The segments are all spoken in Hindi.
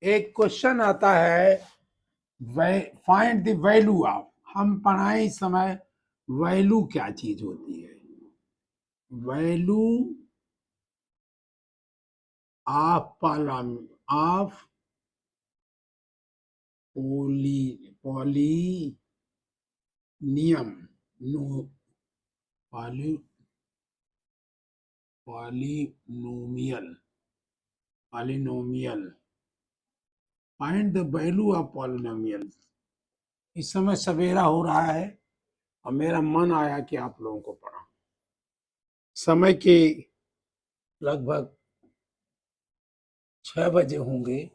एक क्वेश्चन आता है, फाइंड द वैल्यू ऑफ। हम पढ़ाए इस समय वैल्यू क्या चीज होती है। Value of of polynomial no poly polynomial find the value of polynomial. इस समय सवेरा हो रहा है और मेरा मन आया कि आप लोगों को पढ़ाऊं। समय के लगभग 6 बजे होंगे।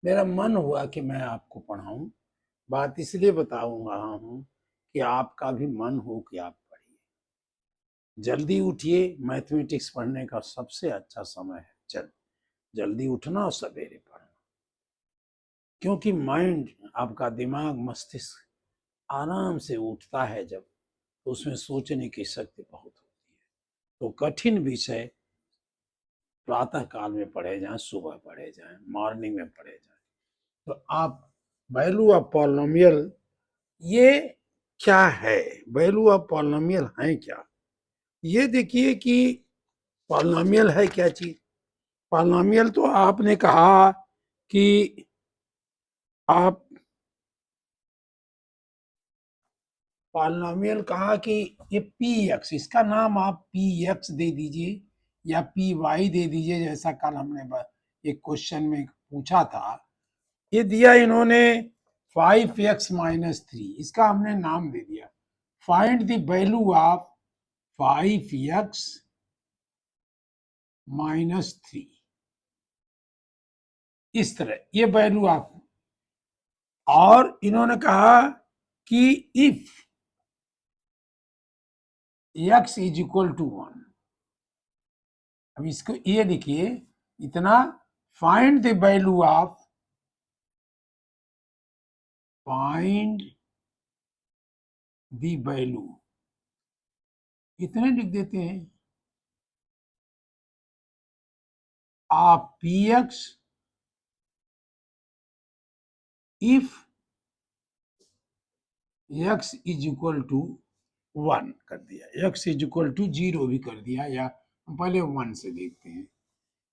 मेरा मन हुआ कि मैं आपको पढ़ाऊं। बात इसलिए बताऊं रहा हूं कि आपका भी मन हो कि आप पढ़िए। जल्दी उठिए। मैथमेटिक्स पढ़ने का सबसे अच्छा समय है जल्दी उठना और सवेरे पढ़ना, क्योंकि माइंड, आपका दिमाग, मस्तिष्क आराम से उठता है जब, तो उसमें सोचने की शक्ति बहुत होती है। तो कठिन विषय प्रातः काल में पढ़े जाएं, सुबह पढ़े जाएं, मॉर्निंग में पढ़े जाएं। तो आप वैल्यू ऑफ पॉलिनोमियल ये क्या है, वैल्यू ऑफ पॉलिनोमियल है क्या, ये देखिए कि पॉलिनोमियल है क्या चीज। पॉलिनोमियल तो आपने कहा कि आप पॉलिनोमियल कहा कि ये पी एक्स, इसका नाम आप पी एक्स दे दीजिए या पी वाई दे दीजिए, जैसा कल हमने एक क्वेश्चन में पूछा था। ये दिया इन्होंने 5x-3, इसका हमने नाम दे दिया find the value of 5x-3। इस तरह ये वैल्यू आप, और इन्होंने कहा कि if x is equal to 1। अब इसको ये लिखिए इतना, find the value of, find the value, इतने लिख देते हैं of P X if x is equal to 1 कर दिया, x इज इक्वल टू 0 भी कर दिया, या हम पहले 1 से देखते हैं।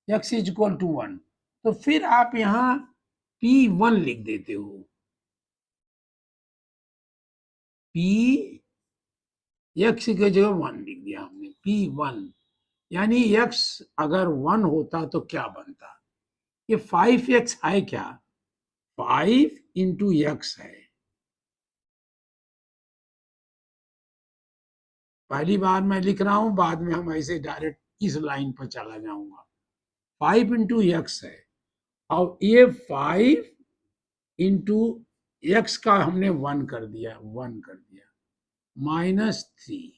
x इज इक्वल टू 1, तो फिर आप यहाँ P1 लिख देते हो। P x की जगह 1 लिख दिया हमने, P1, यानी x अगर 1 होता तो क्या बनता। ये 5x है क्या, 5 इंटू एक्स है। पहली बार मैं लिख रहा हूं, बाद में हम ऐसे डायरेक्ट इस लाइन पर चला जाऊंगा। 5 इंटू एक्स है, और ये 5 इंटू एक्स का हमने 1 कर दिया, 1 कर दिया, -3।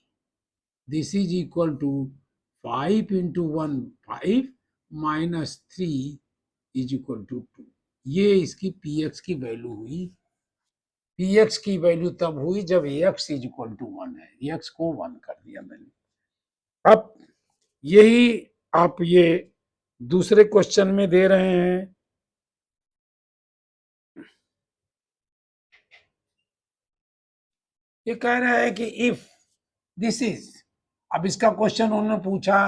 This is equal to 5 into 1 5 -3 is equal to 2। ये इसकी पी एक्स की वैल्यू हुई। पी एक्स की वैल्यू तब हुई जब एक्स इज इक्वल टू 1 है, एक्स को 1 कर दिया मैंने। अब यही आप ये दूसरे क्वेश्चन में दे रहे हैं। ये कह रहा है कि इफ दिस इज, अब इसका क्वेश्चन उन्होंने पूछा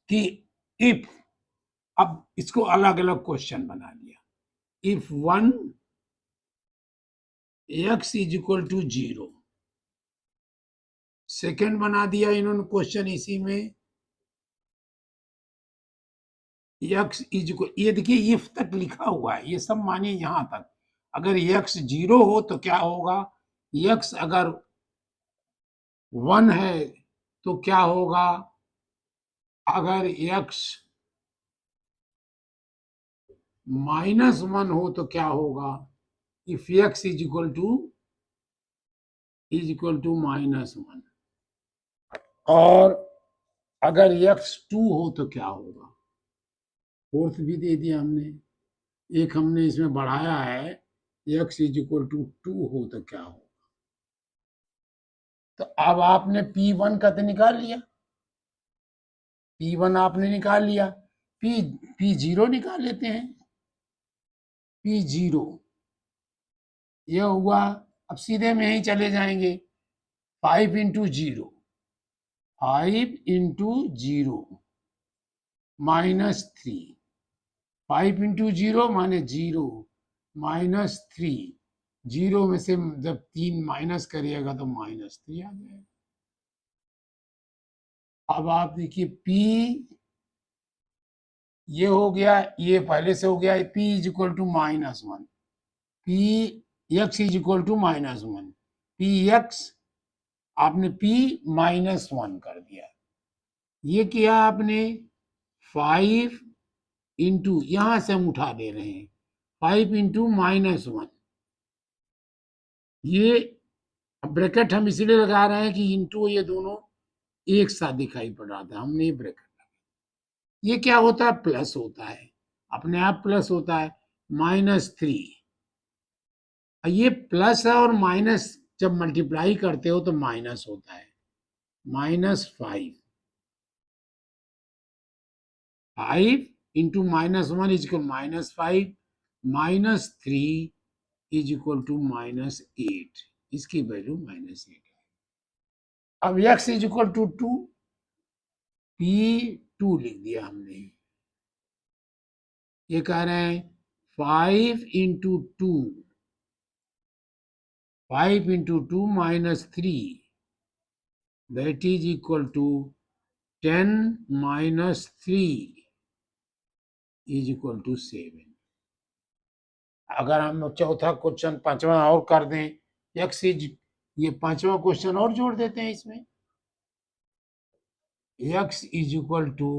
कि इफ, अब इसको अलग अलग क्वेश्चन बना दिया। If 1 x is equal to 0, second बना दिया इन्होंने क्वेश्चन इसी में, x इज इक्वल, ये देखिए इफ तक लिखा हुआ है, ये सब मानिए यहां तक। अगर x 0 हो तो क्या होगा, x अगर 1 है तो क्या होगा, अगर x -1 हो तो क्या होगा, if x is equal to -1, और अगर x 2 हो तो क्या होगा। फोर्थ भी दे दिया हमने, एक हमने इसमें बढ़ाया है, x इज इक्वल टू 2 हो तो क्या होगा। तो अब आपने P1 का तो निकाल लिया, P1 आपने निकाल लिया, P0 निकाल लेते हैं। P 0 ये हुआ। अब सीधे में ही चले जाएंगे, 5 इंटू 0, 5 इंटू 0 -3, 5 इंटू 0 माने 0 -3, 0 में से जब 3 माइनस करिएगा तो -3 आ जाएगा। अब आप देखिए P ये हो गया, ये पहले से हो गया, P is equal to -1, P x is equal to -1, P x आपने P -1 कर दिया। ये किया आपने 5 इंटू, यहां से हम उठा दे रहे हैं, 5 इंटू -1, ये ब्रैकेट हम इसलिए लगा रहे हैं कि इंटू ये दोनों एक साथ दिखाई पड़ रहा था, हमने ये ब्रैकेट, ये क्या होता है, प्लस होता है, अपने आप प्लस होता है, -3। ये प्लस है और माइनस जब मल्टीप्लाई करते हो तो माइनस होता है, -5, 5 into -1 is equal -5, -3 is equal to -8, इसकी वैल्यू -8 है। अब x is equal to 2, P2 लिख दिया हमने। ये कह रहे हैं 5 into 2, 5 into 2 -3, that is equal to 10 -3 is equal to 7। अगर हम चौथा क्वेश्चन पांचवा और कर दें, एक्स इज, ये पांचवा क्वेश्चन और जोड़ देते हैं इसमें, एक्स इज इक्वल टू,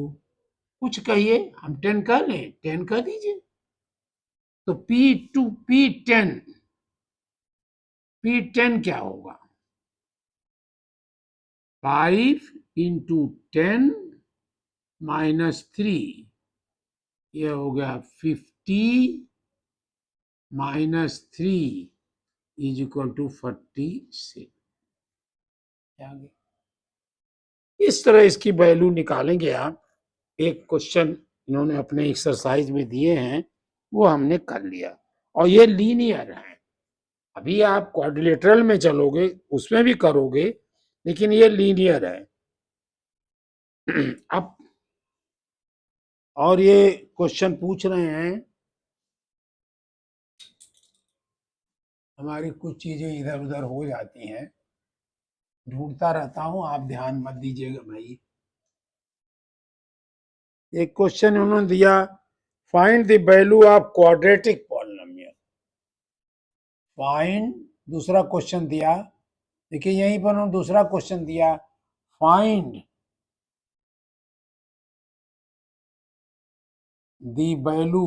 कुछ कहिए, हम 10 कर लें, 10 कर दीजिए, तो P10 क्या होगा, 5 इंटू 10 -3, ये हो गया 50 -3 इज इक्वल टू 46। इस तरह इसकी वैल्यू निकालेंगे आप। एक क्वेश्चन इन्होंने अपने एक्सरसाइज में दिए हैं, वो हमने कर लिया, और ये लीनियर है। अभी आप क्वाड्रिलेटरल में चलोगे उसमें भी करोगे, लेकिन ये लीनियर है। अब और ये क्वेश्चन पूछ रहे हैं, हमारी कुछ चीजें इधर उधर हो जाती हैं, ढूंढता रहता हूं, आप ध्यान मत दीजिएगा भाई। एक क्वेश्चन उन्होंने दिया, find the value of quadratic polynomial. Find, दूसरा क्वेश्चन दिया, देखिए यहीं पर उन्होंने दूसरा क्वेश्चन दिया, find the value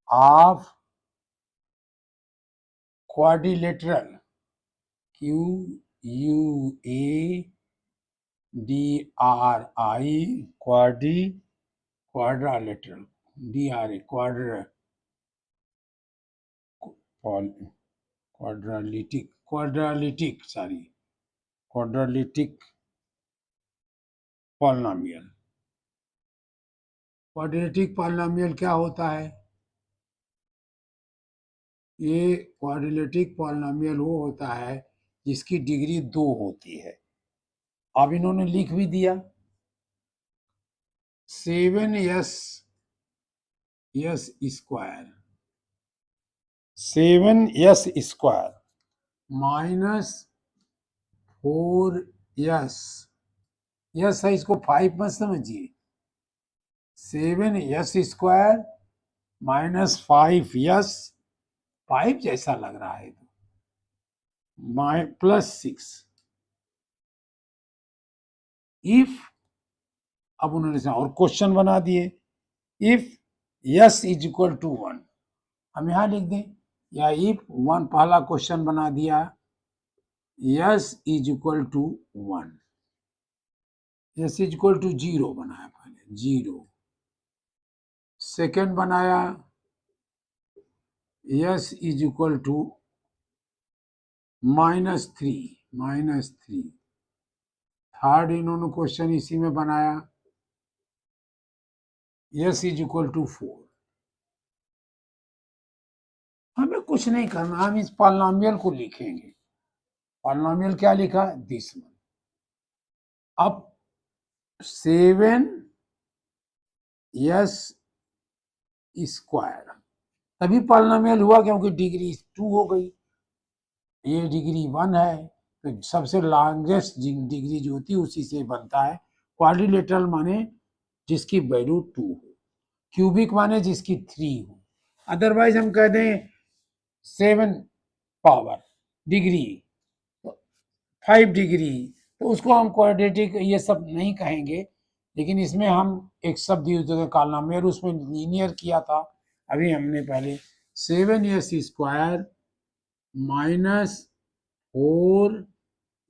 of quadrilateral, QUADRI, quadrilateral, DRA, quadratic polynomial. Quadratic polynomial क्या होता है, ये क्वाड्रेटिक पॉलिनोमियल वो होता है जिसकी डिग्री 2 होती है। अब इन्होंने लिख भी दिया, 7s square, 7s² -4s, yes है, इसको 5 मत समझिए, 7s² -5s, 5 जैसा लग रहा है तो, +6 इफ, अब उन्होंने और क्वेश्चन बना दिए, if yes is equal to 1, हम यहां लिख दें, या इफ 1, पहला क्वेश्चन बना दिया, yes is equal to 1, yes is equal to 0 बनाया पहले, 0, सेकेंड बनाया, yes is equal to -3, third इन्होंने क्वेश्चन इसी में बनाया, यस इज इक्वल टू 4। हमें कुछ नहीं करना, हम इस पॉलिनोमियल को लिखेंगे। पॉलिनोमियल क्या लिखा? This one. अब 7 यस स्क्वायर, तभी पॉलिनोमियल हुआ क्योंकि डिग्री 2 हो गई, ये डिग्री 1 है, तो सबसे लार्जेस्ट डिग्री जो होती है उसी से बनता है। क्वाड्रिलेटरल माने जिसकी वैल्यू 2 हो, क्यूबिक माने जिसकी 3 हो। अदरवाइज हम कह दें 7 पावर डिग्री, 5 डिग्री, तो उसको हम क्वाड्रेटिक ये सब नहीं कहेंगे। लेकिन इसमें हम एक शब्द यूज करके कॉलम उसमें लीनियर किया था। अभी हमने पहले 7 yes square minus 4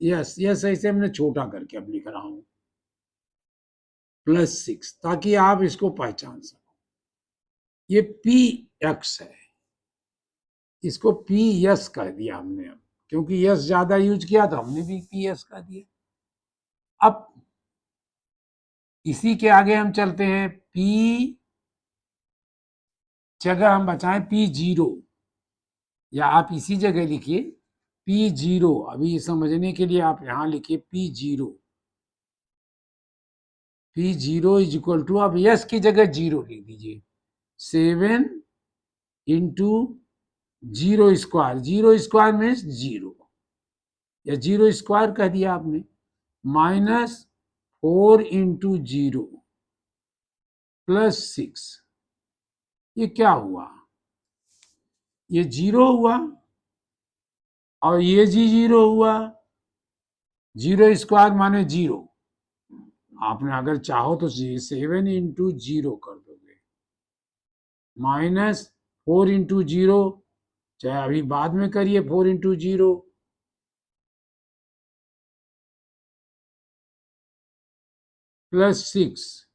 yes, yes ऐसे हमने छोटा करके अब लिख रहा हूं, प्लस 6, ताकि आप इसको पहचान सको। ये पी एक्स है, इसको पी यस कर दिया हमने अब, क्योंकि यस ज्यादा यूज किया तो हमने भी पी यस कर दिया। अब इसी के आगे हम चलते हैं, पी जगह हम बचाएं P0, या आप इसी जगह लिखिए P0। अभी समझने के लिए आप यहां लिखिए P0। P0 is equal to, अब यस की जगह 0 लिख दीजिए, 7 इंटू 0 स्क्वायर, 0 स्क्वायर मीन्स 0, या 0 स्क्वायर कह दिया आपने, माइनस 4 इंटू 0 प्लस 6। ये क्या हुआ? ये 0 हुआ और ये जी 0 हुआ। 0 स्क्वायर माने 0, आपने अगर चाहो तो 7 इंटू 0 कर दोगे, माइनस 4 इंटू 0, चाहे अभी बाद में करिए 4 इंटू 0, प्लस 6,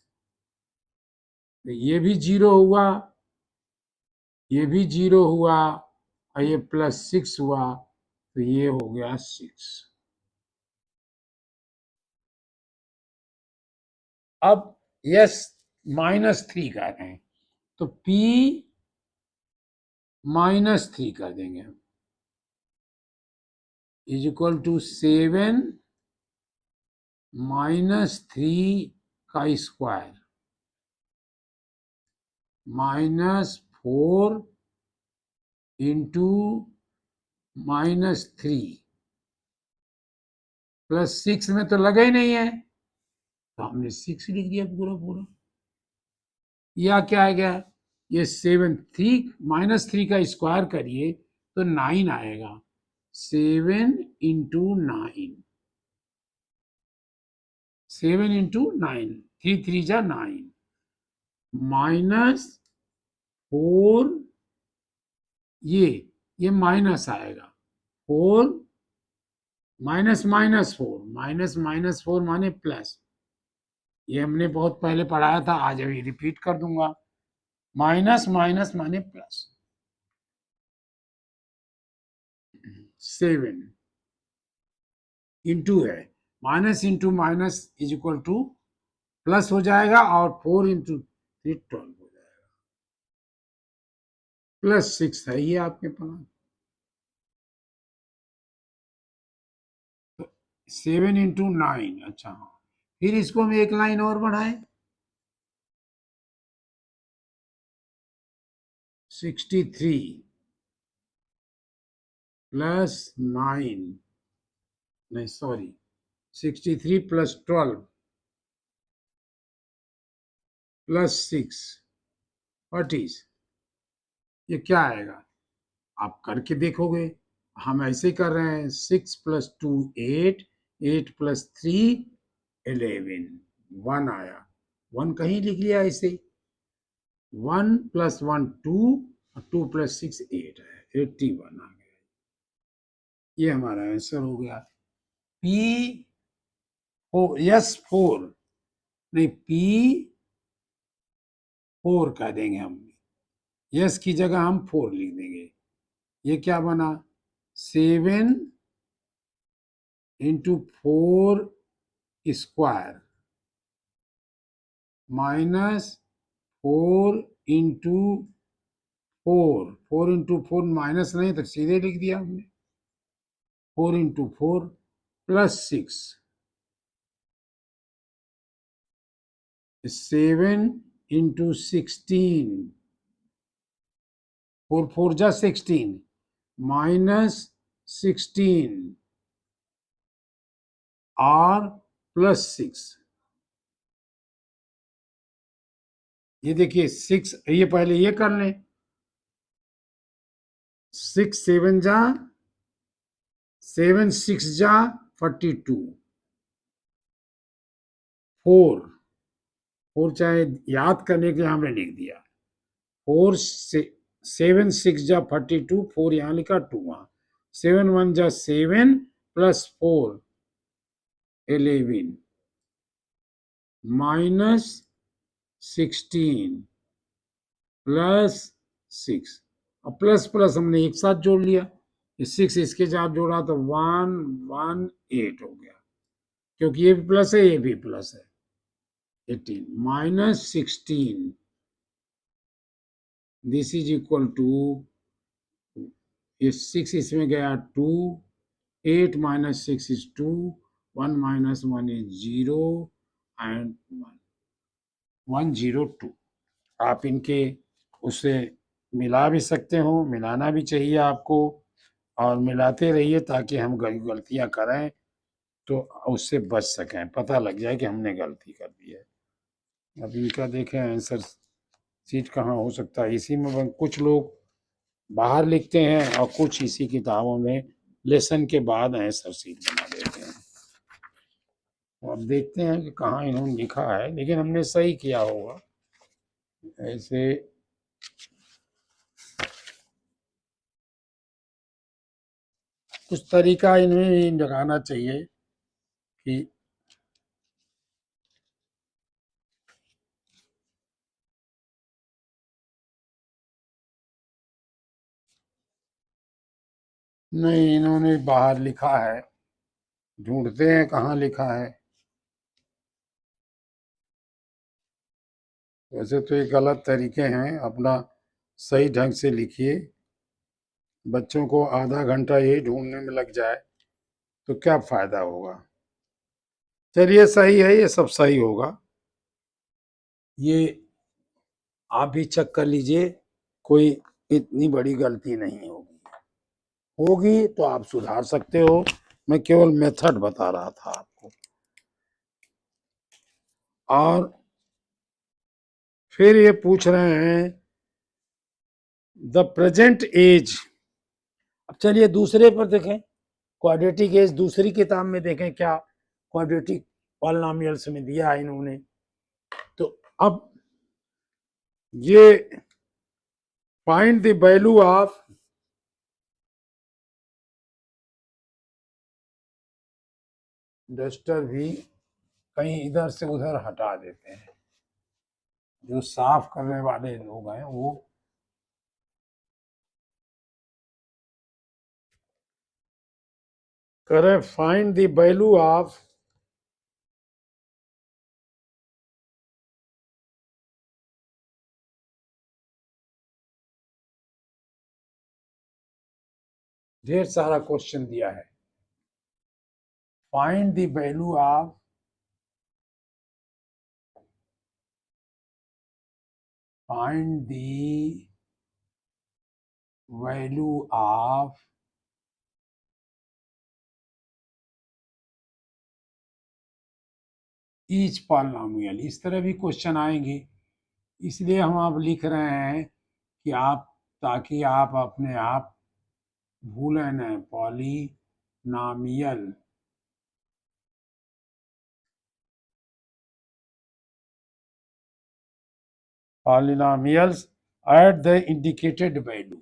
ये भी 0 हुआ, ये भी 0 हुआ, और ये प्लस 6 हुआ, तो ये हो गया 6। अब यस -3 कर रहे हैं, तो P -3 कर देंगे हम, इज इक्वल टू 7 -3 का स्क्वायर -4 इंटू -3 प्लस 6 में तो लगा ही नहीं है, तो हमने 6 लिख दिया पूरा पूरा। या क्या आ गया? ये 3 का स्क्वायर करिए तो 9 आएगा, 7 इंटू 9, 7 इंटू 9, 3 3 जा 9, -4, ये माइनस आएगा, 4 -4, -4 माने प्लस, ये हमने बहुत पहले पढ़ाया था, आज अभी रिपीट कर दूंगा। माइनस माइनस माने प्लस, 7 इंटू है, minus into minus is equal two plus हो जाएगा, और 4 इंटू 3 12 हो जाएगा, प्लस 6 है ये आपके पास। 7 इंटू 9, अच्छा हाँ, फिर इसको हम एक लाइन और बढ़ाएं, 63 प्लस 9, नहीं sorry, 63 plus 12 plus 6, what is, ये क्या आएगा? आप करके देखोगे, हम ऐसे कर रहे हैं, 6 प्लस 2 8, 8 प्लस 3 11, 1 आया, 1 कहीं लिख लिया ऐसे, 1 प्लस 1 2, और 2 प्लस 6 8 है, 81 आ गया। ये हमारा आंसर हो गया। पी यस 4, नहीं P 4 कह देंगे हम, यस की जगह हम 4 लिख देंगे। ये क्या बना? 7 into 4 square minus 4 into four minus नहीं तो सीधे लिख दिया हमने, 4 इंटू 4 प्लस 6, 7 इंटू 16, 4 4 जा 16 -16 और +6। ये देखिए 6, ये पहले ये कर लें, 6 7 जा 42, 4 चाहे याद करने के लिए हमने लिख दिया, 7 6 जा 42, 4 यहाँ लिखा, 2 वहाँ, 7 1 जा 7 +4 11 -16 +6, और प्लस प्लस हमने एक साथ जोड़ लिया, 6 इसके साथ जोड़ा तो 118 हो गया, क्योंकि ये भी प्लस है ये भी प्लस है, 18 -16, दिस इज इक्वल टू, ये 6 इसमें गया 2, 8 -6 is 2, 1 - 1 is 0 and 102। आप इनके उससे मिला भी सकते हो, मिलाना भी चाहिए आपको, और मिलाते रहिए ताकि हम गलतियां करें तो उससे बच सकें, पता लग जाए कि हमने गलती कर दी है। अब इनका देखें आंसर शीट कहाँ हो सकता है, इसी में कुछ लोग बाहर लिखते हैं और कुछ इसी किताबों में लेसन के बाद आंसर शीट बना देते हैं। तो अब देखते हैं कि कहाँ इन्होंने लिखा है, लेकिन हमने सही किया होगा। ऐसे कुछ तरीका इन्हें लगाना चाहिए कि नहीं, इन्होंने बाहर लिखा है, ढूंढते हैं कहाँ लिखा है। वैसे तो ये गलत तरीके हैं, अपना सही ढंग से लिखिए। बच्चों को आधा घंटा यही ढूंढने में लग जाए तो क्या फायदा होगा। चलिए सही है, ये सब सही होगा। ये आप भी चेक कर लीजिए, कोई इतनी बड़ी गलती नहीं होगी, होगी तो आप सुधार सकते हो। मैं केवल मेथड बता रहा था आपको। और फिर ये पूछ रहे हैं द प्रेजेंट एज। अब चलिए दूसरे पर देखें, क्वाड्रेटिक एज दूसरी किताब में देखें क्या क्वाड्रेटिक पॉलिनॉमियल्स में दिया है इन्होंने। तो अब ये find the value of duster भी कहीं इधर से उधर हटा देते हैं, जो साफ करने वाले लोग हैं वो करें फाइंड द वैल्यू ऑफ ढेर सारा क्वेश्चन दिया है। Find the value of find the value of each polynomial। इस तरह भी क्वेश्चन आएंगे, इसलिए हम आप लिख रहे हैं कि आप, ताकि आप अपने आप भूलें न। Polynomial polynomials at the indicated value,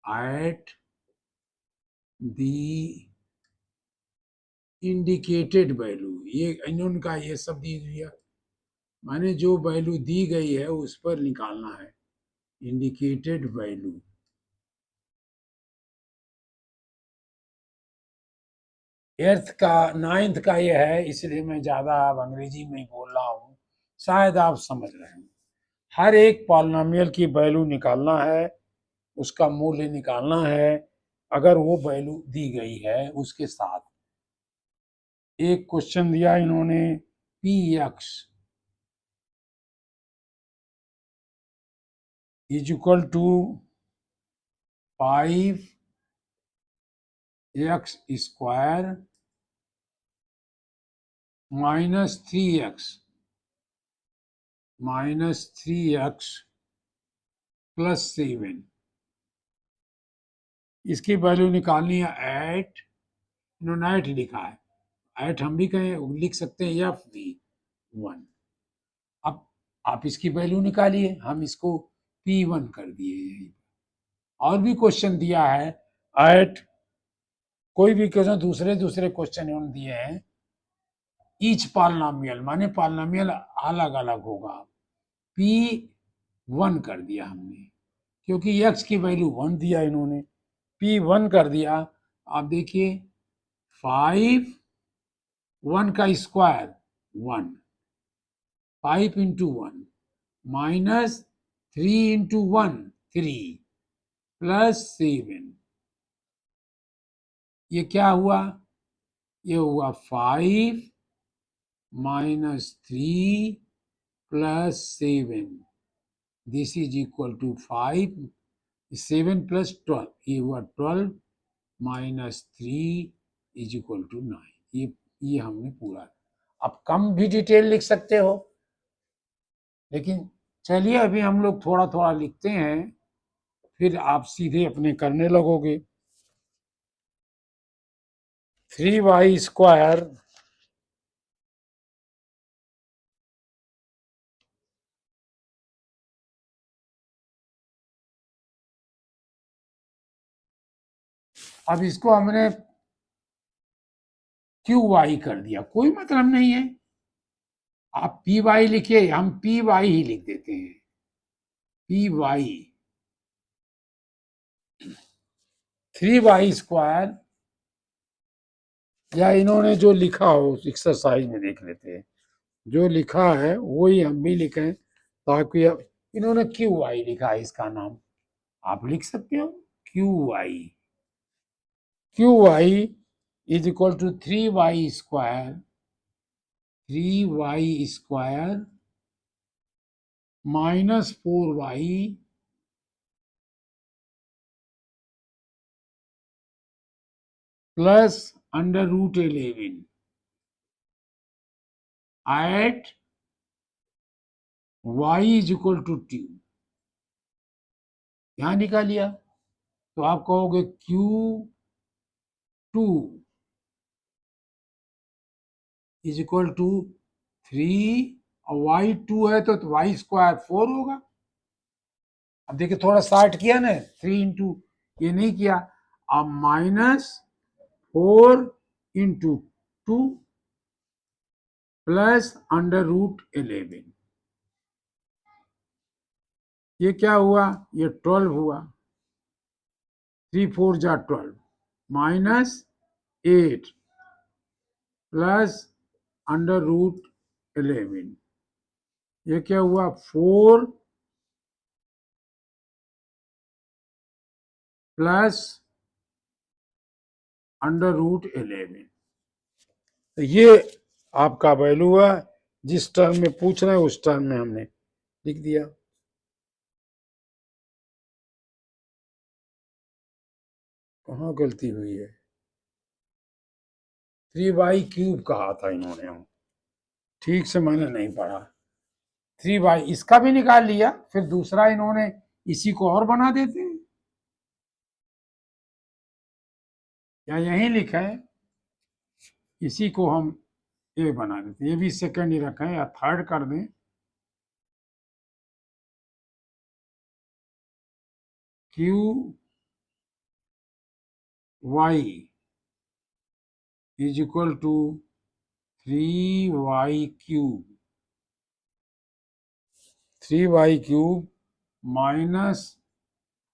at the indicated value। ये इनका ये सब दी दिया, माने जो वैल्यू दी गई है उस पर निकालना है, इंडिकेटेड वैल्यू। एर्थ का 9th का ये है, इसलिए मैं ज़्यादा अब अंग्रेजी में बोल रहा हूँ, शायद आप समझ रहे हैं। हर एक पॉलिनोमियल की वैल्यू निकालना है, उसका मूल्य निकालना है। अगर वो वैल्यू दी गई है उसके साथ एक क्वेश्चन दिया इन्होंने, P x is equal to 5x² -3x plus 7। इसकी वैल्यू निकालनी है एट, इन्होंने एट लिखा है, एट हम भी कहें लिख सकते हैं, एफ वी 1। अब आप इसकी वैल्यू निकालिए, हम इसको P1 कर दिए यहीं। और भी क्वेश्चन दिया है एट, कोई भी क्वेश्चन, दूसरे दूसरे क्वेश्चन इन्होंने दिए हैं। ईच पॉलिनोमियल माने पॉलिनोमियल अलग अलग होगा, P1 कर दिया हमने, क्योंकि x की वैल्यू 1 दिया इन्होंने, P1 कर दिया। आप देखिए 5, 1 का square 1, 5 into 1 minus 3 into 1 3 plus 7। ये क्या हुआ? ये हुआ 5 minus 3 plus 7, this is equal to 5, 7 plus 12, ये हुआ 12 माइनस 3 इज इक्वल टू 9। ये हमने पूरा। अब कम भी डिटेल लिख सकते हो, लेकिन चलिए अभी हम लोग थोड़ा थोड़ा लिखते हैं, फिर आप सीधे अपने करने लगोगे। 3y², अब इसको हमने QY कर दिया, कोई मतलब नहीं है, आप PY लिखिए, हम PY ही लिख देते हैं, PY 3y², या इन्होंने जो लिखा हो एक्सरसाइज में देख लेते हैं, जो लिखा है वही हम भी लिखें, ताकि इन्होंने QY लिखा है, इसका नाम आप लिख सकते हो QY। QY is equal to 3y² minus 4y plus √11 at y is equal to 2। यहां निकालिया तो आप कहोगे Q2 इज इक्वल टू 3, और y2 है तो y² 4 होगा। अब देखिए थोड़ा शार्ट किया ना, 3 इंटू ये नहीं किया, अब -4 इंटू 2 प्लस √11, ये क्या हुआ? ये 12 हुआ, 3 4 जा 12 माइनस 8 प्लस √11, ये क्या हुआ? 4 प्लस √11। तो ये आपका वैल्यू है, जिस टर्म में पूछ रहे हैं उस टर्म में हमने लिख दिया। कहाँ गलती हुई है? 3y³ कहा था इन्होंने, ठीक से मैंने नहीं पढ़ा। 3y इसका भी निकाल लिया, फिर दूसरा इन्होंने इसी को और बना देते हैं, या यही लिखा है, इसी को हम ए बना देते, ये भी सेकंड ही रखें या थर्ड कर दें। QY is equal to 3y³ 3y³ minus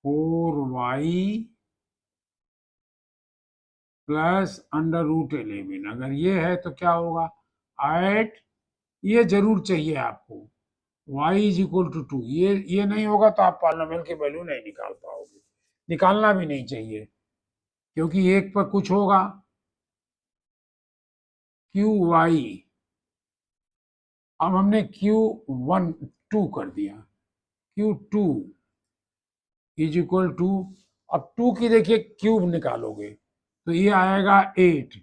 4y plus √11। अगर ये है तो क्या होगा? 8, ये जरूर चाहिए आपको, y इज इक्वल टू 2, ये नहीं होगा तो आप पॉलिनोमियल की वैल्यू नहीं निकाल पाओगे, निकालना भी नहीं चाहिए, क्योंकि एक पर कुछ होगा। क्यू वाई, अब हमने Q1 2 कर दिया, Q2 इज इक्वल टू, अब 2 की देखिए क्यूब निकालोगे तो ये आएगा 8,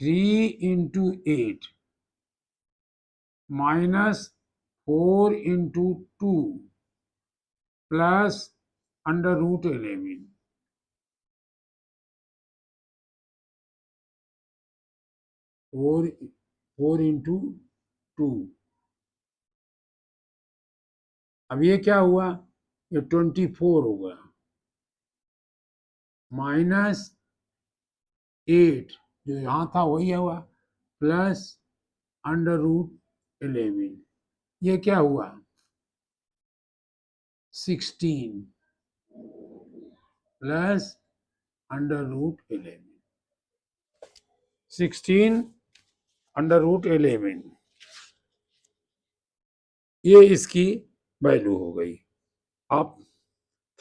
3 into 8 minus 4 into 2 plus under root 11, 4 into 2। अब ये क्या हुआ, ये 24 हो गया, माइनस 8 जो यहाँ था वही हुआ, प्लस अंडर रूट 11, ये क्या हुआ 16 plus under root 11, 16 under root 11, ये इसकी वैल्यू हो गई। अब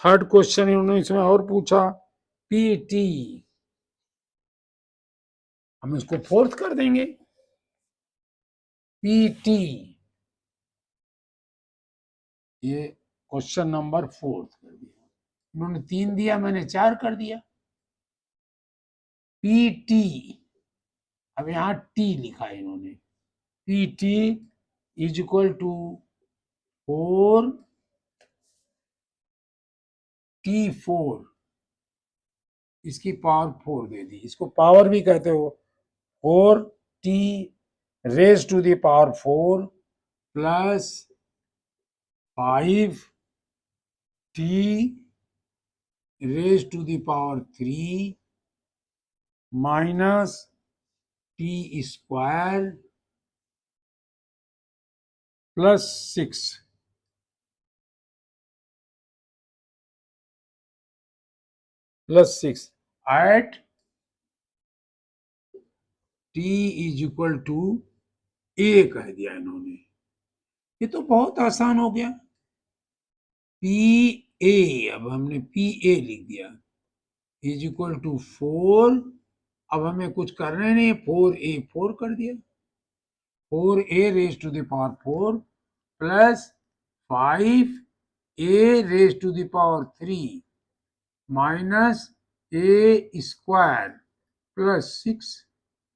थर्ड क्वेश्चन इन्होंने इसमें और पूछा, पीटी, हम इसको फोर्थ कर देंगे, पीटी, ये क्वेश्चन नंबर 4 कर दिया, इन्होंने 3 दिया, मैंने 4 कर दिया। पीटी, अब यहां टी लिखा है इन्होंने, PT is equal to 4 T4, इसकी पावर 4 दे दी, इसको पावर भी कहते हो, 4T raise to the power 4 plus 5T raise to the power 3 minus T square plus 6 at T is equal to A कह दिया इन्होंने, ये तो बहुत आसान हो गया, पी ए, अब हमने पी ए लिख दिया इज इक्वल टू 4, अब हमें कुछ करना नहीं, 4 कर दिया, 4A raise to the power 4 plus 5A raise to the power 3 minus A square plus 6,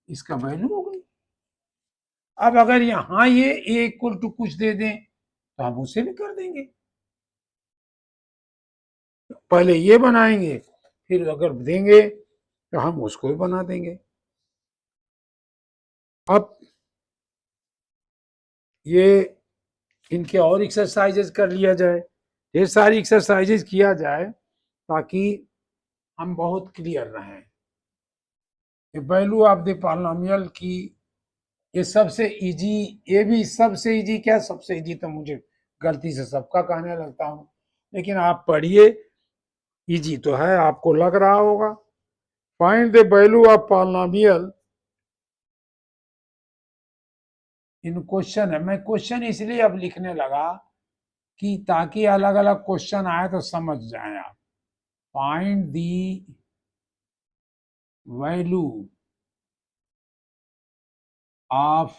इसका वैल्यू हो गई। अब अगर यहां ये A इक्वल टू कुछ दे दें तो हम उसे भी कर देंगे, पहले ये बनाएंगे फिर अगर देंगे तो हम उसको भी बना देंगे। अब ये इनके और एक्सरसाइजेज कर लिया जाए, ढेर सारी एक्सरसाइजेज किया जाए ताकि हम बहुत क्लियर रहें। वैल्यू ऑफ द पॉलिनोमियल की ये सबसे इजी, ये भी सबसे इजी, क्या सबसे इजी तो मुझे गलती से सबका कहने लगता हूं, लेकिन आप पढ़िए, इजी तो है, आपको लग रहा होगा। Find the value of polynomial in question है, मैं क्वेश्चन इसलिए अब लिखने लगा कि ताकि अलग अलग क्वेश्चन आए तो समझ जाए आप। Find the value of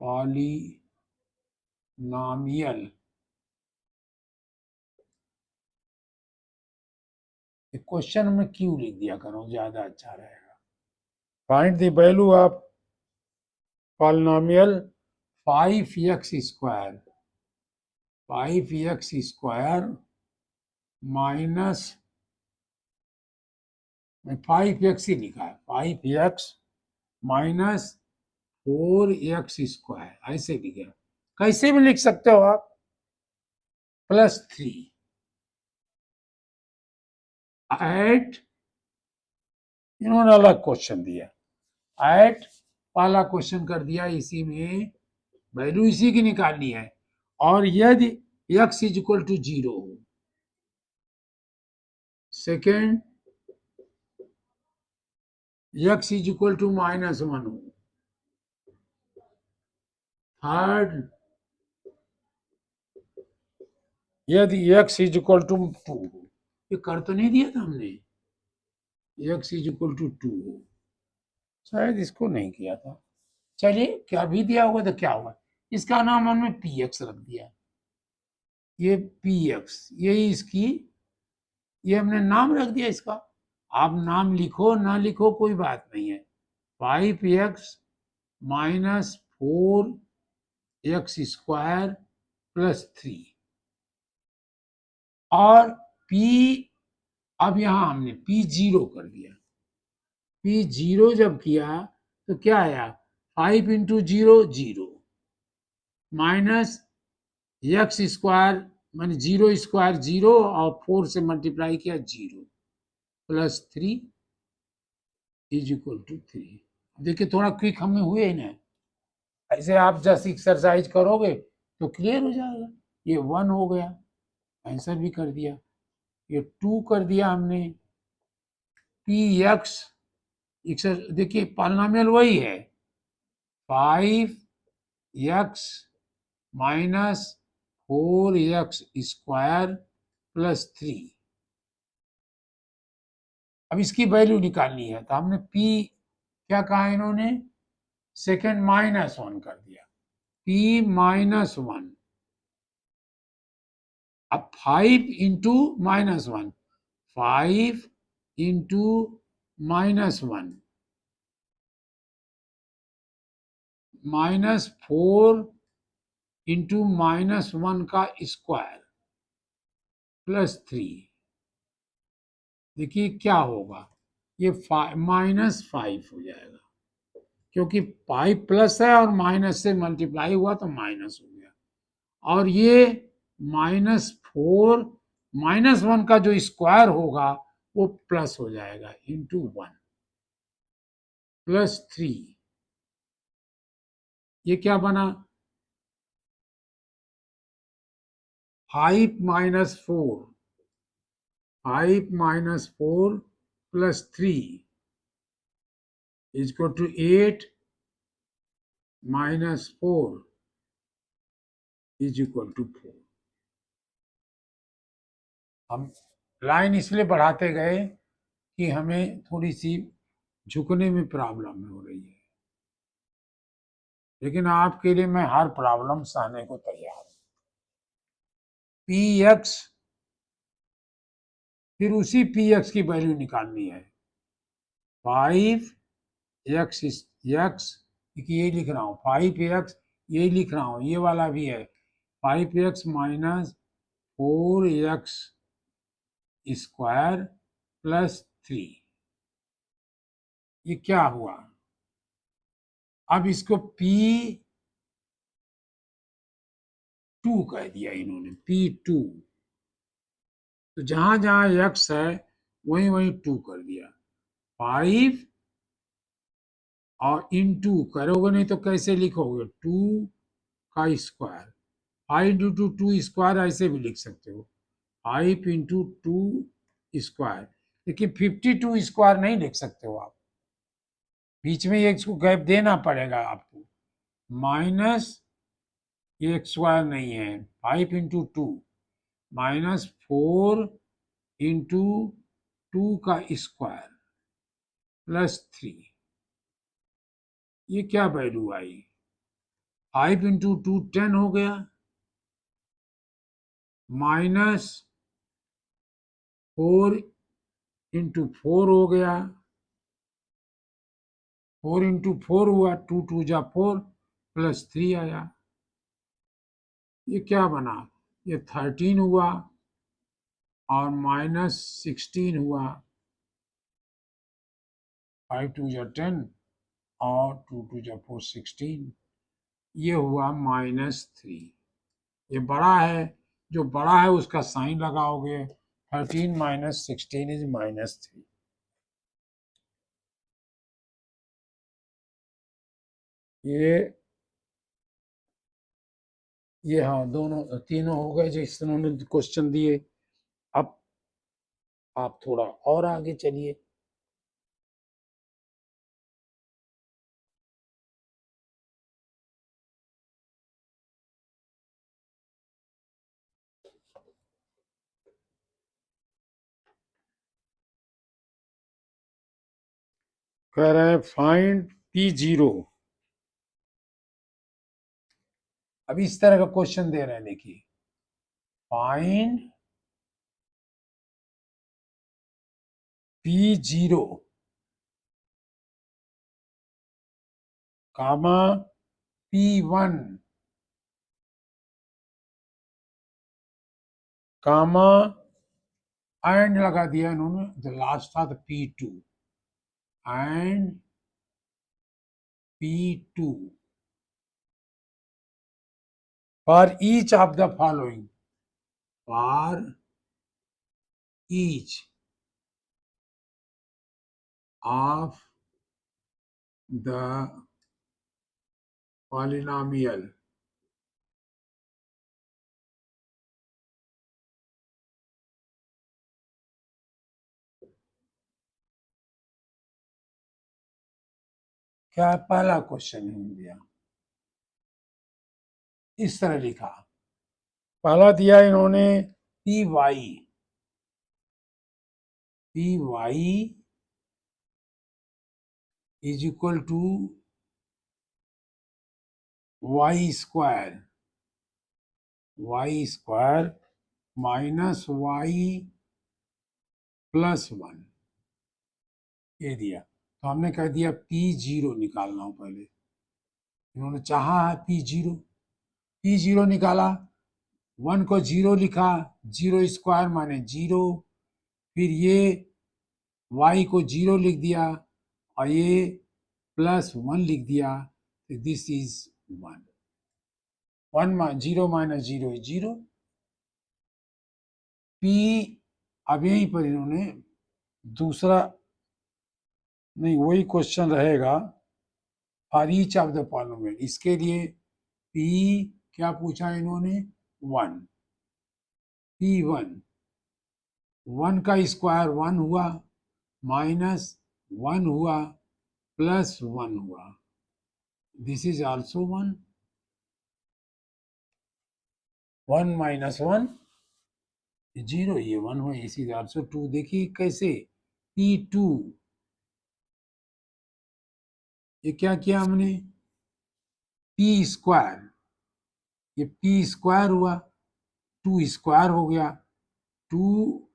polynomial, question में क्यों लिख दिया करो, ज्यादा अच्छा रहेगा। Find the value of polynomial 5x square, 5x square minus, 5x ही लिखा है, 5x माइनस 4x स्क्वायर, ऐसे लिखा, कैसे भी लिख सकते हो आप, प्लस 3 एट, इन्होंने अलग क्वेश्चन दिया, एट पहला क्वेश्चन कर दिया, इसी में वैल्यू इसी की निकालनी है, और यदि x इज इक्वल टू 0 हो, second x is equal to -1 हो, थर्ड, यदि x इज इक्वल टू 2, ये कर तो नहीं दिया था हमने, x इज इक्वल टू 2, शायद इसको नहीं किया था। चलिए, क्या भी दिया होगा तो क्या होगा, इसका नाम हमने पी एक्स रख दिया, ये पी एक्स, यही इसकी, ये हमने नाम रख दिया इसका। आप नाम लिखो ना लिखो कोई बात नहीं है। 5x माइनस 4x² प्लस 3, और p, अब यहां हमने p0 कर दिया। p0 जब किया तो क्या आया, 5 इंटू 0 0, माइनस x² माने 0² 0, और 4 से मल्टीप्लाई किया 0, प्लस 3 इज इक्वल टू 3। देखिए थोड़ा क्विक हमें हुए ही ना, ऐसे आप जस्ट एक्सरसाइज करोगे तो क्लियर हो जाएगा। ये 1 हो गया, आंसर भी कर दिया, ये 2 कर दिया हमने, पी एक्स, देखिए पॉलिनोमियल वही है, 5x माइनस 4x² प्लस 3। अब इसकी वैल्यू निकालनी है तो हमने p क्या कहा इन्होंने, सेकेंड -1 कर दिया, p -1। अब 5 इंटू -1, 5 इंटू -1 -4 इंटू -1 का स्क्वायर प्लस 3। देखिए क्या होगा, ये -5 हो जाएगा, क्योंकि 5 प्लस है और माइनस से मल्टीप्लाई हुआ तो माइनस हो गया, और ये -4 -1 का जो स्क्वायर होगा वो प्लस हो जाएगा इंटू 1 प्लस 3। ये क्या बना, 5 -4, 5 -4 plus 3 is equal to 8 -4 is equal to 4। हम लाइन इसलिए बढ़ाते गए कि हमें थोड़ी सी झुकने में प्रॉब्लम हो रही है, लेकिन आपके लिए मैं हर प्रॉब्लम सहने को तैयार हूं। पी एक्स, फिर उसी पी एक्स की वैल्यू निकालनी है, 5x एक्स, यही लिख रहा हूँ 5x, यही लिख रहा हूँ, ये वाला भी है 5x माइनस 4x² प्लस 3। ये क्या हुआ, अब इसको P2 कह दिया इन्होंने, P2, तो जहां जहां x है वहीं वहीं 2 कर दिया, 5 और इंटू करोगे नहीं तो कैसे लिखोगे, 2 का स्क्वायर, 5 इंटू 2 स्क्वायर ऐसे भी लिख सकते हो, 5 इंटू 2 स्क्वायर, लेकिन 52 स्क्वायर नहीं लिख सकते हो आप, बीच में एक गैप देना पड़ेगा आपको, माइनस ये स्क्वायर नहीं है, 5 इंटू 2 -4 इंटू 2 का स्क्वायर प्लस 3। ये क्या वैल्यू आई, 5 इंटू 2 10 हो गया, -4 इंटू 4 हो गया, 4 इंटू 4 हुआ, 2 2 जा 4 प्लस 3 आया, ये क्या बना, ये 13 हुआ और -16 हुआ, 5 2 जा 10 और 2 2 जा 4 16, ये हुआ -3। ये बड़ा है, जो बड़ा है उसका साइन लगाओगे, 13 - 16 इज -3। ये हाँ, दोनों तीनों हो गए जिस उन्होंने क्वेश्चन दिए। अब आप थोड़ा और आगे चलिए, कह रहे हैं फाइंड P0। अब इस तरह का क्वेश्चन दे रहे हैं, देखिए, find P0 comma P1 comma and लगा दिया इन्होंने, जो लास्ट था तो P2 and P2 for each of the following, for each of the polynomial क्या पहला क्वेश्चन है दिया, इस तरह लिखा। पहला दिया इन्होंने P y is equal to y square minus y plus 1, ये दिया। तो हमने कह दिया P0 निकालना हो पहले, इन्होंने चाहा है P0 निकाला, 1 को 0 लिखा, 0 स्क्वायर माने 0, फिर ये y को 0 लिख दिया और ये प्लस 1 लिख दिया, तो this is 1। 0 minus 0 is 0। P, अब यहीं पर इन्होंने दूसरा नहीं, वही क्वेश्चन रहेगा for each of the polynomial. इसके लिए P क्या पूछा इन्होंने, 1, P1, 1 का स्क्वायर 1 हुआ, माइनस 1 हुआ, प्लस 1 हुआ, दिस इज ऑल्सो 1, 1 माइनस 1 0, ये 1 हुआ, दिस इज ऑल्सो 2। देखिए कैसे, P2, ये क्या किया हमने, P स्क्वायर, ये P स्क्वायर हुआ, 2 स्क्वायर हो गया, 2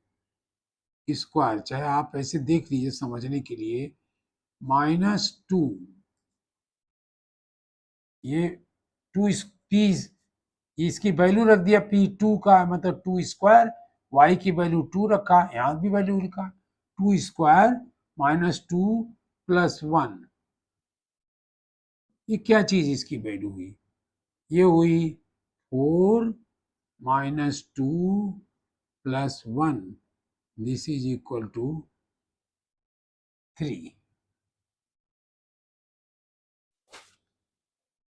स्क्वायर, चाहे आप ऐसे देख लीजिए समझने के लिए, -2, ये 2 P, इसकी वैल्यू रख दिया P2 का, मतलब 2 स्क्वायर, y की वैल्यू 2 रखा, यहाँ भी वैल्यू लिखा 2 स्क्वायर -2 प्लस 1, ये क्या चीज इसकी वैल्यू हुई, ये हुई 4 -2 plus 1, this is equal to 3।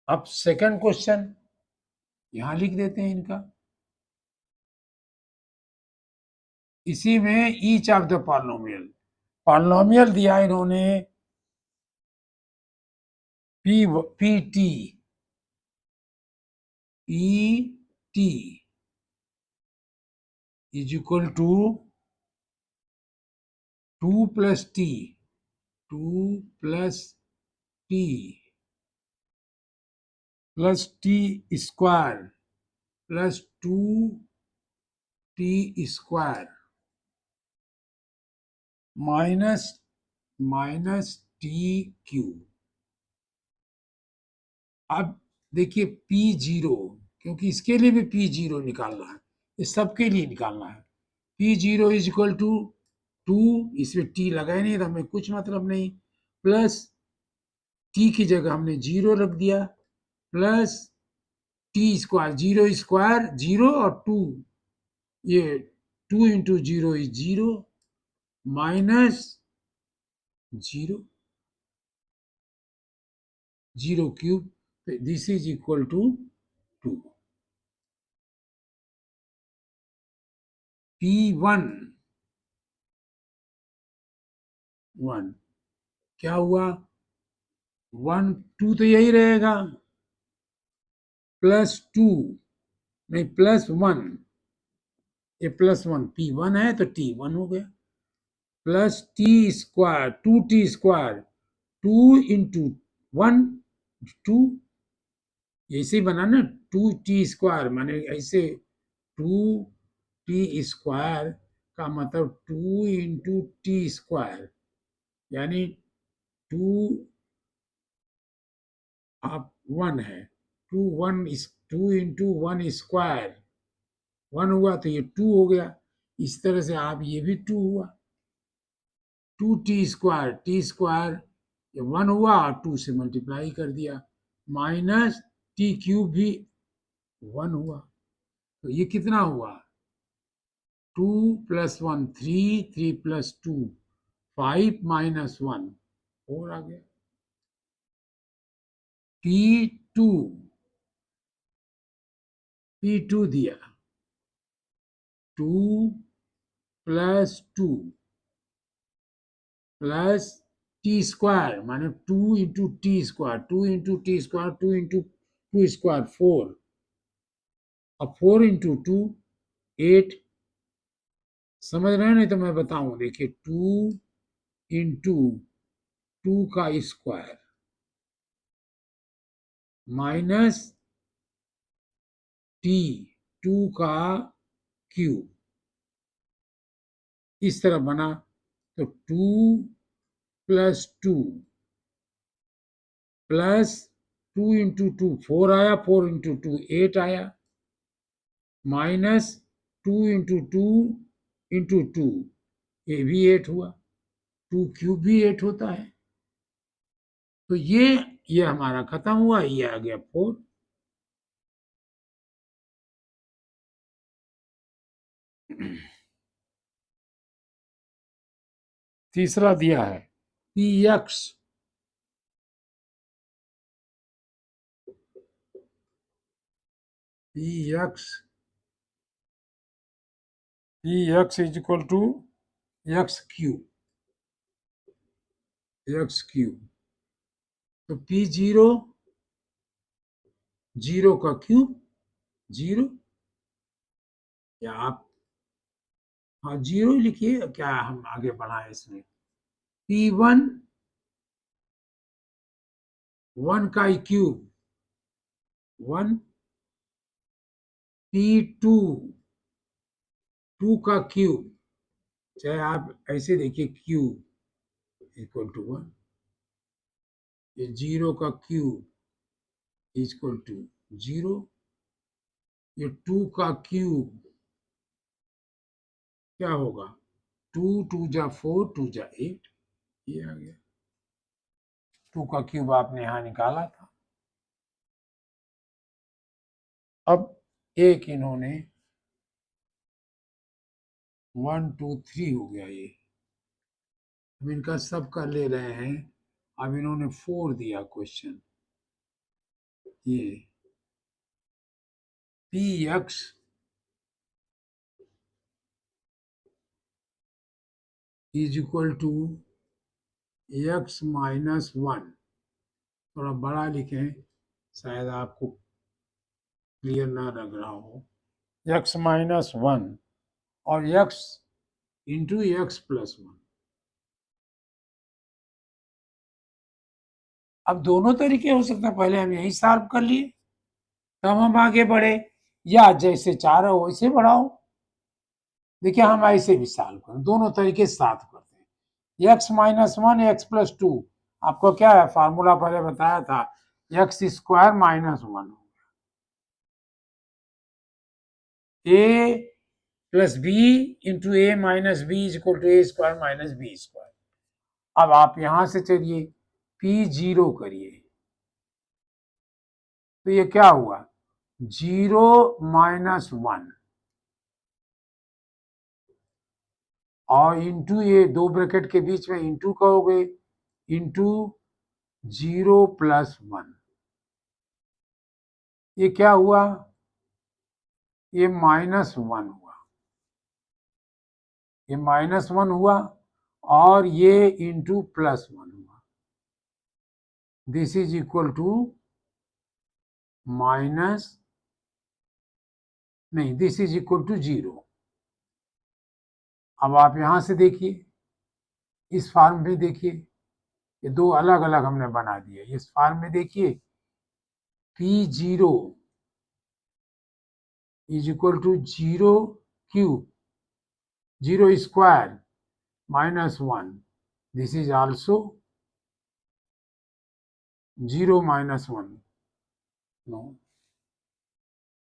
अब सेकंड क्वेश्चन यहां लिख देते हैं इनका, इसी में ईच ऑफ द पॉलिनोमियल दिया इन्होंने PT is equal to 2 plus t plus t square plus 2t square minus t cube। अब देखिए P0, क्योंकि इसके लिए भी P0 निकालना है, इस सबके लिए निकालना है। P0 इज इक्वल टू 2, इसमें t लगा ही नहीं तो हमें कुछ मतलब नहीं, प्लस t की जगह हमने 0 रख दिया, प्लस टी स्क्वायर, 0 स्क्वायर 0 और 2, ये 2 into 0 is 0 minus 0 cube, this is equal to 2। P1 1 क्या हुआ, 1 2 तो यही रहेगा, प्लस 2 नहीं प्लस 1, ये प्लस 1 P1 है तो T1 हो गया, plus T square 2t square 2 into 1 2, ऐसे बना ना 2t² माने ऐसे 2t² का मतलब 2 इंटू t², यानी 2 आप 1 है, 2 इंटू 1² 1 हुआ तो ये 2 हो गया। इस तरह से आप ये भी 2 हुआ, 2t² t² ये 1 हुआ और 2 से मल्टीप्लाई कर दिया, माइनस t³ भी 1 हुआ, तो ये कितना हुआ 2 + 1 3 3 + 2 5 - 1 4 आ गया। P2 दिया 2 + 2 प्लस t² माने 2 into t², 2 into t², 2 into 2² 4, अब 4 इंटू 2 8, समझ रहे हैं? नहीं तो मैं बताऊं, देखिए 2 इंटू 2 का स्क्वायर माइनस t 2 का क्यूब, इस तरह बना, तो 2 + 2 प्लस 2 इंटू 2 4 आया, 4 इंटू 2 8 आया, माइनस 2 इंटू 2 इंटू 2 ये भी 8 हुआ, 2³ भी 8 होता है, तो ये हमारा खत्म हुआ, ये आ गया 4। तीसरा दिया है px is equal to x³ तो p0 0 का क्यूब 0, या आप हाँ 0 लिखिए, क्या हम आगे बढ़ाएं इसमें, p1 1 का क्यूब 1, p2 2 का क्यूब, चाहे आप ऐसे देखिए क्यूब इक्वल टू 1, ये 0 का क्यूब इक्वल टू 0, ये 2 का क्यूब क्या होगा 2 2 जा 4 2 जा 8, ये आ गया, 2 का क्यूब आपने यहां निकाला था। अब एक इन्होंने 1 2 3 हो गया, ये हम इनका सबका ले रहे हैं, अब इन्होंने 4 दिया क्वेश्चन, ये px is equal to x - 1, थोड़ा बड़ा लिखें शायद आपको क्लियर ना लग रहा हो, x - 1 और x इंटू x + 1। अब दोनों तरीके हो सकते हैं, पहले हम यही सॉल्व कर लिए तब हम आगे बढ़े, या जैसे चाह रहे हो वैसे बढ़ाओ। देखिए हम ऐसे भी सॉल्व करें, दोनों तरीके साथ करते हैं, x - 1 x + 2, आपको क्या है फार्मूला पहले बताया था, x² - 1 a + b into a - b is equal to a² - b²। अब आप यहां से चलिए p0 करिए, तो ये क्या हुआ 0 - 1 और इंटू ये 2 ब्रैकेट के बीच में इंटू कहोगे, इंटू 0 + 1, ये क्या हुआ ये -1 हुआ, ये -1 हुआ और ये इंटू +1 हुआ, this is equal to minus, नहीं दिस इज इक्वल टू 0। अब आप यहां से देखिए, इस फॉर्म में देखिए, ये दो अलग अलग हमने बना दिए। इस फॉर्म में देखिए P0 is equal to 0 cube 0 square -1, this is also 0 -1, no,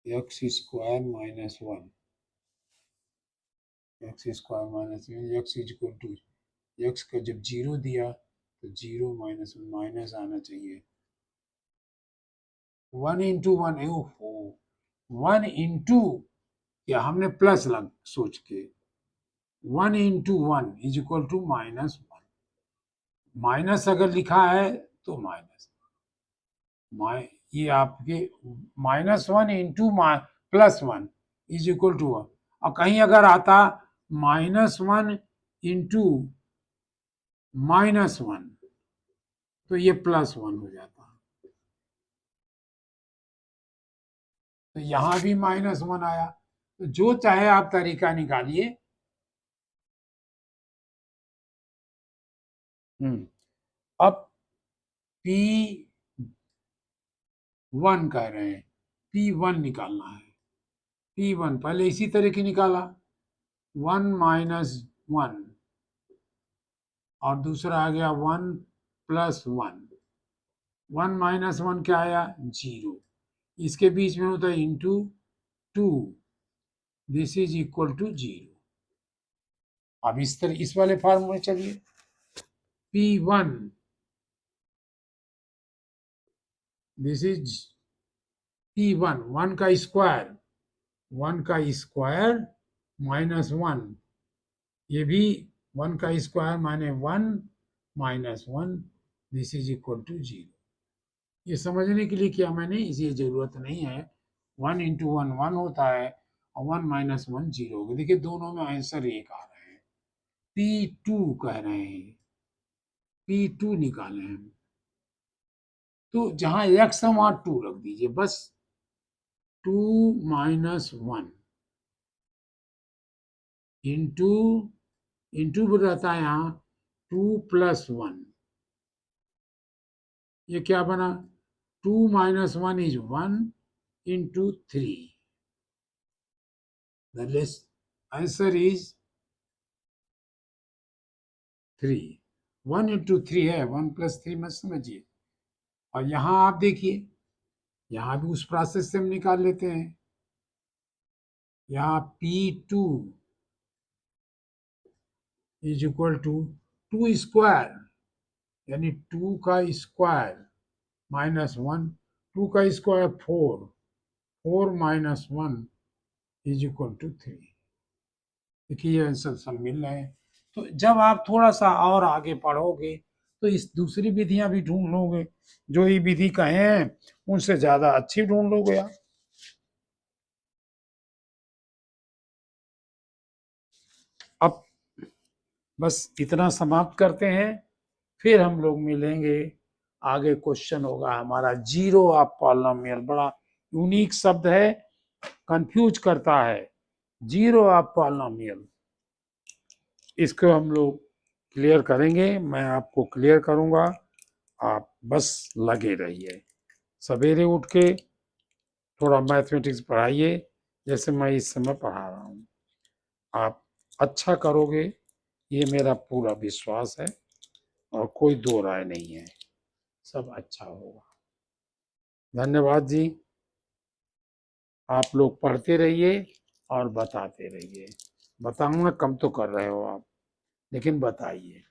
x square -1, x square -1, x is equal to x का जब 0 दिया तो 0 -1 माइनस आना चाहिए। 1 इंटू 1, ओहो 1 इंटू, या हमने प्लस लग सोच के 1 into 1 is equal to -1, minus अगर लिखा है तो माइनस, ये आपके -1 इंटू +1 इज इक्वल टू 1, और कहीं अगर आता -1 इंटू -1 तो ये +1 हो जाता। तो यहां भी -1 आया। तो जो चाहे आप तरीका निकालिए। अब P1 कह रहे हैं, P1 निकालना है। P1 पहले इसी तरह की निकाला 1 -1, और दूसरा आ गया 1 +1, 1 -1 क्या आया 0, इसके बीच में होता है into 2, this is equal to 0। अब इस तरह इस वाले फॉर्मूले चलिए P1 दिस इज P1 1 का स्क्वायर -1, ये भी 1 का स्क्वायर माने 1 -1, दिस इज इक्वल टू 0। ये समझने के लिए किया मैंने, इसी जरूरत नहीं है। 1 इंटू 1 1 होता है और 1 -1 0 होगा। देखिए दोनों में आंसर एक आ रहे हैं। P2 कह रहे हैं, P2 निकाले हम, तो जहां x है वहां 2 रख दीजिए बस। 2 -1 इंटू भी रहता है यहाँ 2 +1, ये क्या बना 2 -1 is 1 into 3, the answer is 3। 1 into 3 है, 1 + 3 मत समझिए। और यहाँ आप देखिए, यहाँ भी उस प्रोसेस से हम निकाल लेते हैं। यहाँ P2 is equal to 2 square, यानी 2 का स्क्वायर -1, 2 का स्क्वायर 4, 4 -1 इज इक्वल टू 3। देखिए ये आंसर सब मिल रहे हैं। तो जब आप थोड़ा सा और आगे पढ़ोगे तो इस दूसरी विधियां भी ढूंढ लोगे, जो ये विधि कहे हैं उनसे ज्यादा अच्छी ढूंढ लोगे आप। अब बस इतना समाप्त करते हैं, फिर हम लोग मिलेंगे। आगे क्वेश्चन होगा हमारा जीरो ऑफ पॉलिनोमियल, बड़ा यूनिक शब्द है, कंफ्यूज करता है। जीरो ऑफ पॉलिनोमियल, इसको हम लोग क्लियर करेंगे, मैं आपको क्लियर करूंगा, आप बस लगे रहिए। सवेरे उठ के थोड़ा मैथमेटिक्स पढ़ाइए, जैसे मैं इस समय पढ़ा रहा हूँ। आप अच्छा करोगे ये मेरा पूरा विश्वास है, और कोई दो राय नहीं है, सब अच्छा होगा। धन्यवाद जी। आप लोग पढ़ते रहिए और बताते रहिए। बताऊंगा कम तो कर रहे हो आप, लेकिन बताइए।